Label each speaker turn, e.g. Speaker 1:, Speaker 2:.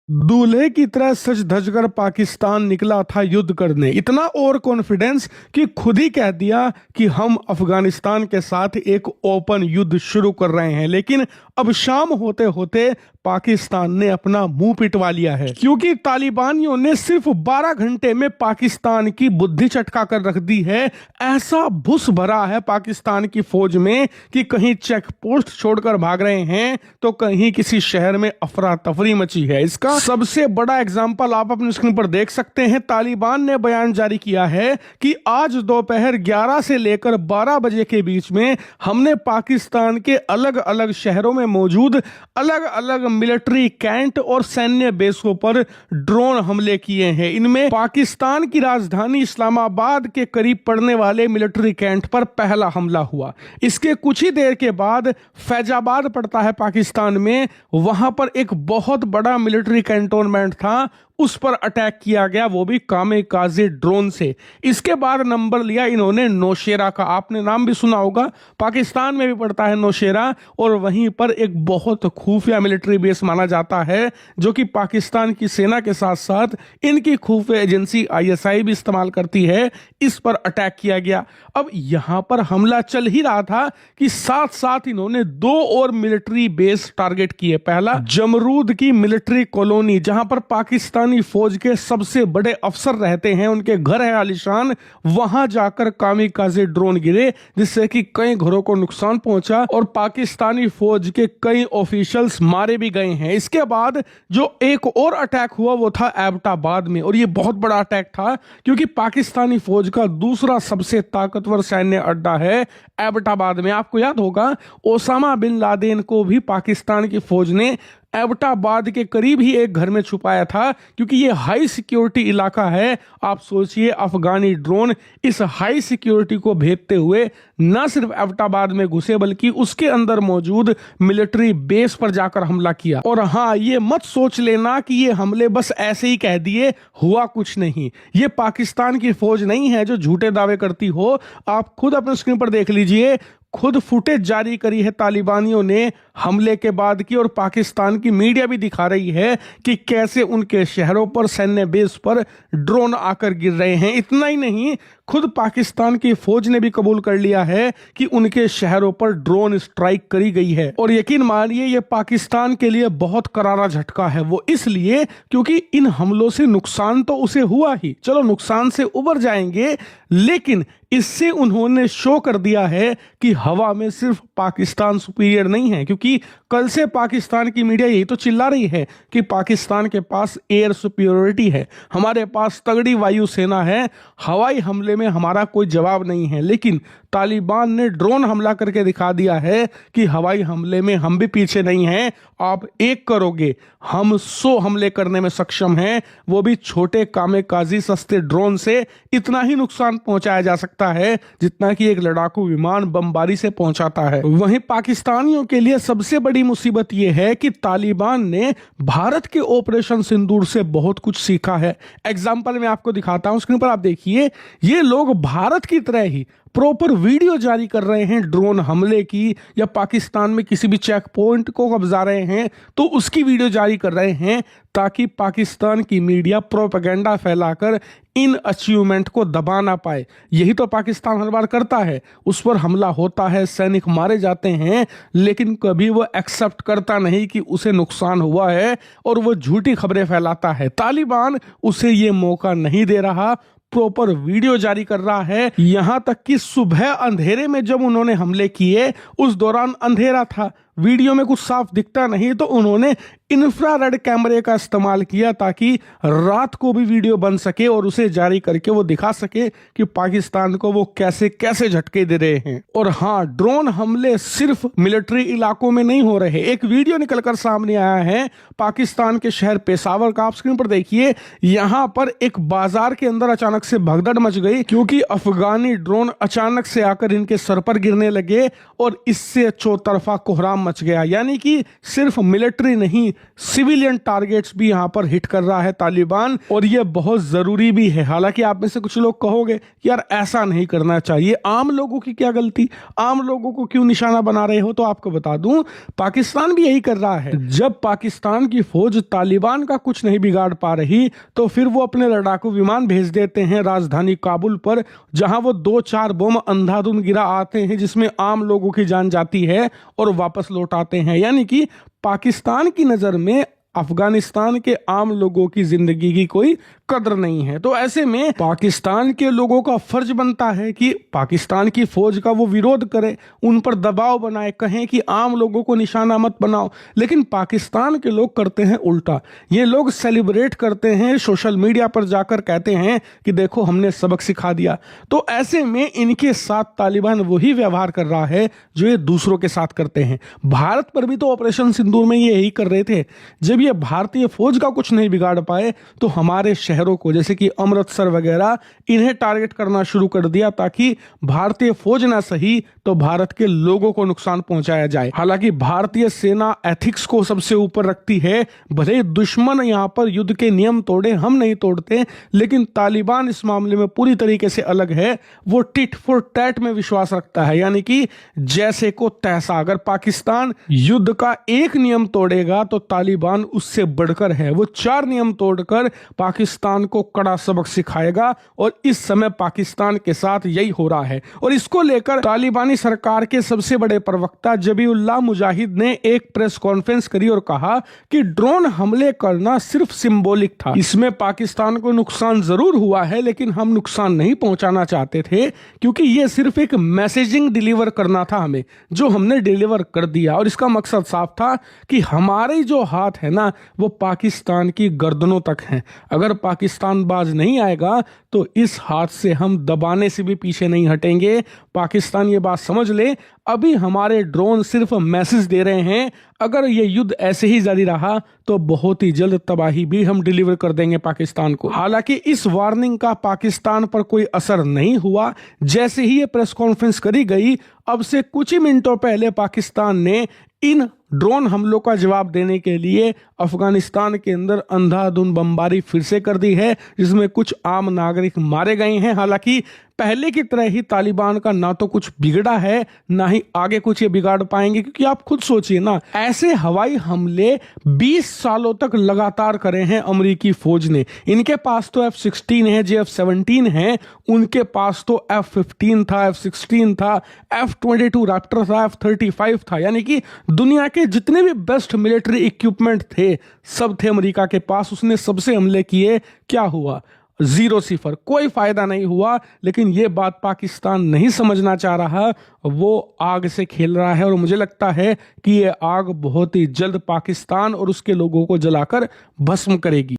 Speaker 1: दूल्हे की तरह सज धज कर पाकिस्तान निकला था युद्ध करने। इतना ओवर कॉन्फिडेंस कि खुद ही कह दिया कि हम अफगानिस्तान के साथ एक ओपन युद्ध शुरू कर रहे हैं। लेकिन अब शाम होते होते पाकिस्तान ने अपना मुंह पिटवा लिया है, क्योंकि तालिबानियों ने सिर्फ 12 घंटे में पाकिस्तान की बुद्धि चटका कर रख दी है। ऐसा भुस भरा है पाकिस्तान की फौज में कि कहीं चेक पोस्ट छोड़कर भाग रहे हैं तो कहीं किसी शहर में अफरा तफरी मची है। इसका सबसे बड़ा एग्जाम्पल आप अपनी स्क्रीन पर देख सकते हैं। तालिबान ने बयान जारी किया है कि आज दोपहर 11 से लेकर 12 बजे के बीच में हमने पाकिस्तान के अलग अलग शहरों में मौजूद अलग अलग मिलिट्री कैंट और सैन्य बेसों पर ड्रोन हमले किए हैं। इनमें पाकिस्तान की राजधानी इस्लामाबाद के करीब पड़ने वाले मिलिट्री कैंट पर पहला हमला हुआ। इसके कुछ ही देर के बाद फैजाबाद पड़ता है पाकिस्तान में, वहां पर एक बहुत बड़ा मिलिट्री कैंटोनमेंट था, उस पर अटैक किया गया, वो भी कामिकाज़े ड्रोन से। इसके बाद नंबर लिया इन्होंने नौशेरा का। आपने नाम भी सुना होगा, पाकिस्तान में भी पड़ता है नौशेरा, और वहीं पर एक बहुत खुफिया मिलिट्री बेस माना जाता है जो कि पाकिस्तान की सेना के साथ साथ इनकी खुफिया एजेंसी ISI भी इस्तेमाल करती है। इस पर अटैक किया गया। अब यहां पर हमला चल ही रहा था कि साथ साथ इन्होंने 2 और मिलिट्री बेस टारगेट किए। पहला जमरूद की मिलिट्री कॉलोनी, जहां पर पाकिस्तानी फौज के सबसे बड़े अफसर रहते हैं, उनके घर है आलिशान, वहां जाकर कामिकाज़े ड्रोन गिरे जिससे कि कई घरों को नुकसान पहुंचा और पाकिस्तानी फौज के कई ऑफिशियल्स मारे भी गए हैं। इसके बाद जो एक और अटैक हुआ वो था एबटाबाद में, और ये बहुत बड़ा अटैक था क्योंकि पाकिस्तानी फौज का दूसरा सबसे ताकतवर सैन्य अड्डा है एबटाबाद में। आपको याद होगा ओसामा बिन लादेन को भी पाकिस्तान की फौज ने एबटाबाद के करीब ही एक घर में छुपाया था, क्योंकि ये हाई सिक्योरिटी इलाका है। आप सोचिए, अफगानी ड्रोन इस हाई सिक्योरिटी को भेदते हुए न सिर्फ एबटाबाद में घुसे बल्कि उसके अंदर मौजूद मिलिट्री बेस पर जाकर हमला किया। और हाँ, ये मत सोच लेना कि ये हमले बस ऐसे ही कह दिए, हुआ कुछ नहीं। ये पाकिस्तान की फौज नहीं है जो झूठे दावे करती हो। आप खुद अपने स्क्रीन पर देख लीजिए, खुद फुटेज जारी करी है तालिबानियों ने हमले के बाद की, और पाकिस्तान की मीडिया भी दिखा रही है कि कैसे उनके शहरों पर सैन्य बेस पर ड्रोन आकर गिर रहे हैं। इतना ही नहीं, खुद पाकिस्तान की फौज ने भी कबूल कर लिया है कि उनके शहरों पर ड्रोन स्ट्राइक करी गई है। और यकीन मानिए, ये पाकिस्तान के लिए बहुत करारा झटका है। वो इसलिए क्योंकि इन हमलों से नुकसान तो उसे हुआ ही, चलो नुकसान से उबर जाएंगे, लेकिन इससे उन्होंने शो कर दिया है कि हवा में सिर्फ पाकिस्तान सुपीरियर नहीं है। क्योंकि कल से पाकिस्तान की मीडिया यही तो चिल्ला रही है कि पाकिस्तान के पास एयर सुपीरियरिटी है, हमारे पास तगड़ी वायु सेना है, हवाई हमले में हमारा कोई जवाब नहीं है। लेकिन तालिबान ने ड्रोन हमला करके दिखा दिया है कि हवाई हमले में हम भी पीछे नहीं हैं। आप एक करोगे, हम 100 हमले करने में सक्षम हैं, वो भी छोटे कामिकाज़ी सस्ते ड्रोन से। इतना ही नुकसान पहुंचाया जा सकता है जितना कि एक लड़ाकू विमान बमबारी से पहुंचाता है। वहीं पाकिस्तानियों के लिए सबसे बड़ी मुसीबत यह है कि तालिबान ने भारत के ऑपरेशन सिंदूर से बहुत कुछ सीखा है। एग्जाम्पल मैं आपको दिखाता हूं, स्क्रीन पर आप देखिए, ये लोग भारत की तरह ही प्रॉपर वीडियो जारी कर रहे हैं ड्रोन हमले की, या पाकिस्तान में किसी भी चेक पॉइंट को कब्जा रहे हैं तो उसकी वीडियो जारी कर रहे हैं, ताकि पाकिस्तान की मीडिया प्रोपेगेंडा फैलाकर इन अचीवमेंट को दबा ना पाए। यही तो पाकिस्तान हर बार करता है, उस पर हमला होता है, सैनिक मारे जाते हैं, लेकिन कभी वो एक्सेप्ट करता नहीं कि उसे नुकसान हुआ है और वो झूठी खबरें फैलाता है। तालिबान उसे ये मौका नहीं दे रहा, प्रॉपर वीडियो जारी कर रहा है। यहां तक कि सुबह अंधेरे में जब उन्होंने हमले किए, उस दौरान अंधेरा था, वीडियो में कुछ साफ दिखता नहीं, तो उन्होंने इंफ्रारेड कैमरे का इस्तेमाल किया ताकि रात को भी वीडियो बन सके और उसे जारी करके वो दिखा सके कि पाकिस्तान को वो कैसे कैसे झटके दे रहे हैं। और हाँ, ड्रोन हमले सिर्फ मिलिट्री इलाकों में नहीं हो रहे। एक वीडियो निकलकर सामने आया है पाकिस्तान के शहर पेशावर का, आप स्क्रीन पर देखिए। यहां पर एक बाजार के अंदर अचानक से भगदड़ मच गई, क्योंकि अफगानी ड्रोन अचानक से आकर इनके सर पर गिरने लगे और इससे चौतरफा कोहराम मच गया। यानी कि सिर्फ मिलिट्री नहीं, सिविलियन टारगेट्स भी यहां पर हिट कर रहा है तालिबान, और ये बहुत जरूरी भी है। हालांकि आप में से कुछ लोग कहोगे कि यार ऐसा नहीं करना चाहिए, आम लोगों की क्या गलती, आम लोगों को क्यों निशाना बना रहे हो? तो आपको बता दूं, पाकिस्तान भी यही कर रहा है। जब पाकिस्तान की फौज तालिबान का कुछ नहीं बिगाड़ पा रही तो फिर वो अपने लड़ाकू विमान भेज देते हैं राजधानी काबुल पर, जहां वो 2-4 बम अंधाधुंध गिरा आते हैं जिसमें आम लोगों की जान जाती है और वापस लौट आते हैं। यानी कि पाकिस्तान की नजर में अफगानिस्तान के आम लोगों की जिंदगी की कोई कदर नहीं है। तो ऐसे में पाकिस्तान के लोगों का फर्ज बनता है कि पाकिस्तान की फौज का वो विरोध करें, उन पर दबाव बनाए, कहें कि आम लोगों को निशाना मत बनाओ। लेकिन पाकिस्तान के लोग करते हैं उल्टा, ये लोग सेलिब्रेट करते हैं, सोशल मीडिया पर जाकर कहते हैं कि देखो हमने सबक सिखा दिया। तो ऐसे में इनके साथ तालिबान वही व्यवहार कर रहा है जो ये दूसरों के साथ करते हैं। भारत पर भी तो ऑपरेशन सिंदूर में ये यही कर रहे थे। जब ये भारतीय फौज का कुछ नहीं बिगाड़ पाए तो हमारे शहरों को, जैसे कि अमृतसर वगैरह, इन्हें टारगेट करना शुरू कर दिया ताकि भारतीय फौज ना सही तो भारत के लोगों को नुकसान पहुंचाया जाए। हालांकि भारतीय सेना एथिक्स को सबसे ऊपर रखती है। भले दुश्मन यहां पर युद्ध के नियम तोड़े, हम नहीं तोड़ते, लेकिन तालिबान इस मामले में पूरी तरीके से अलग है। वो टिट फॉर टैट में विश्वास रखता है, यानी कि जैसे को तैसा। अगर पाकिस्तान युद्ध का एक नियम तोड़ेगा तो तालिबान उससे बढ़कर है, वो 4 नियम तोड़कर पाकिस्तान को कड़ा सबक सिखाएगा। और इस समय पाकिस्तान के साथ यही हो रहा है। और इसको लेकर तालिबानी सरकार के सबसे बड़े प्रवक्ता जबीउल्लाह मुजाहिद ने एक प्रेस कॉन्फ्रेंस करी और कहा कि ड्रोन हमले करना सिर्फ सिंबॉलिक था, इसमें पाकिस्तान को नुकसान जरूर हुआ है लेकिन हम नुकसान नहीं पहुंचाना चाहते थे, क्योंकि यह सिर्फ एक मैसेजिंग डिलीवर करना था हमें, जो हमने डिलीवर कर दिया। और इसका मकसद साफ था कि हमारे जो हाथ है ना वो पाकिस्तान की गर्दनों तक हैं। अगर पाकिस्तान बाज नहीं आएगा तो इस हाथ से हम दबाने से भी पीछे नहीं हटेंगे। पाकिस्तान ये बात समझ ले, अभी हमारे ड्रोन सिर्फ मैसेज दे रहे हैं, अगर ये युद्ध ऐसे ही जारी रहा तो बहुत ही जल्द तबाही भी हम डिलीवर कर देंगे पाकिस्तान को। हालांकि इस वार्निंग का पाकिस्तान पर कोई असर नहीं हुआ। जैसे ही ये प्रेस कॉन्फ्रेंस करी गई, अब से कुछ ही मिनटों पहले पाकिस्तान ने इन ड्रोन हमलों का जवाब देने के लिए अफगानिस्तान के अंदर अंधाधुंध बमबारी फिर से कर दी है, जिसमें कुछ आम नागरिक मारे गए हैं। हालांकि पहले की तरह ही तालिबान का ना तो कुछ बिगड़ा है, ना ही आगे कुछ ये बिगाड़ पाएंगे, क्योंकि आप खुद सोचिए ना, ऐसे हवाई हमले 20 सालों तक लगातार करे हैं अमेरिकी फौज ने। इनके पास तो F-16 है, JF-17 है, उनके पास तो F-15 था, F-16 था, F-22 रैप्टर था, F-35 था। यानी कि दुनिया के जितने भी बेस्ट मिलिट्री इक्विपमेंट थे सब थे अमेरिका के पास। उसने सबसे हमले किए, क्या हुआ? 0-0, कोई फायदा नहीं हुआ। लेकिन ये बात पाकिस्तान नहीं समझना चाह रहा, वो आग से खेल रहा है। और मुझे लगता है कि ये आग बहुत ही जल्द पाकिस्तान और उसके लोगों को जलाकर भस्म करेगी।